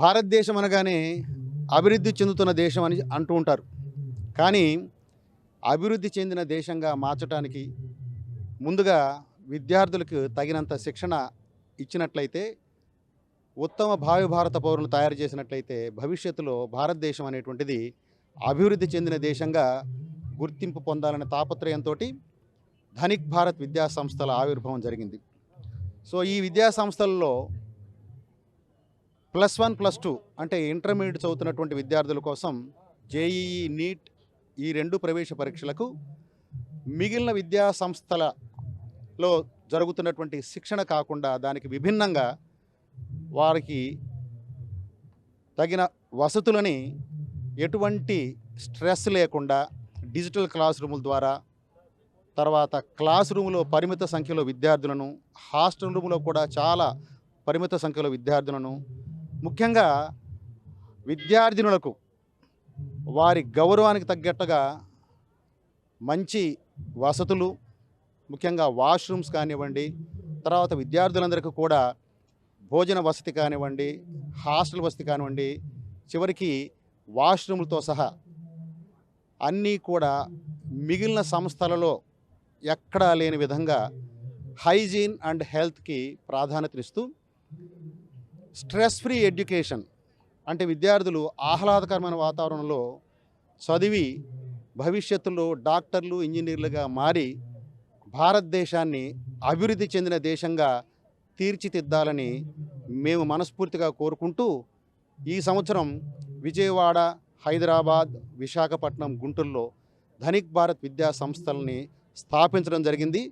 భారతదేశం అనగానే అభివృద్ధి చెందుతున్న దేశం అని అంటూ ఉంటారు. కానీ అభివృద్ధి చెందిన దేశంగా మార్చటానికి ముందుగా విద్యార్థులకు తగినంత శిక్షణ ఇచ్చినట్లయితే, ఉత్తమ భావి భారత పౌరులను తయారు చేసినట్లయితే భవిష్యత్తులో భారతదేశం అనేటువంటిది అభివృద్ధి చెందిన దేశంగా గుర్తింపు పొందాలనే తాపత్రయంతోటి ధనిక్ భారత్ విద్యా సంస్థల ఆవిర్భావం జరిగింది. సో ఈ విద్యా సంస్థల్లో +1, +2 అంటే ఇంటర్మీడియట్ చదువుతున్నటువంటి విద్యార్థుల కోసం జేఈఈ, నీట్ ఈ 2 ప్రవేశ పరీక్షలకు మిగిలిన విద్యా సంస్థలలో జరుగుతున్నటువంటి శిక్షణ కాకుండా దానికి విభిన్నంగా వారికి తగిన వసతులని ఎటువంటి స్ట్రెస్ లేకుండా డిజిటల్ క్లాస్ రూముల ద్వారా, తర్వాత క్లాస్ రూములో పరిమిత సంఖ్యలో విద్యార్థులను, హాస్టల్ రూములో కూడా చాలా పరిమిత సంఖ్యలో విద్యార్థులను, ముఖ్యంగా విద్యార్థినులకు వారి గౌరవానికి తగ్గట్టుగా మంచి వసతులు, ముఖ్యంగా వాష్రూమ్స్ కానివ్వండి, తర్వాత విద్యార్థులందరికీ కూడా భోజన వసతి కానివ్వండి, హాస్టల్ వసతి కానివ్వండి, చివరికి వాష్రూమ్లతో సహా అన్నీ కూడా మిగిలిన సంస్థలలో ఎక్కడా లేని విధంగా హైజీన్ అండ్ హెల్త్కి ప్రాధాన్యతనిస్తూ స్ట్రెస్ ఫ్రీ ఎడ్యుకేషన్ అంటే విద్యార్థులు ఆహ్లాదకరమైన వాతావరణంలో చదివి భవిష్యత్తులో డాక్టర్లు, ఇంజనీర్లుగా మారి భారతదేశాన్ని అభివృద్ధి చెందిన దేశంగా తీర్చిదిద్దాలని మేము మనస్ఫూర్తిగా కోరుకుంటూ ఈ సంవత్సరం విజయవాడ, హైదరాబాద్, విశాఖపట్నం, గుంటూరులో ధనిక్ భారత్ విద్యా సంస్థల్ని స్థాపించడం జరిగింది.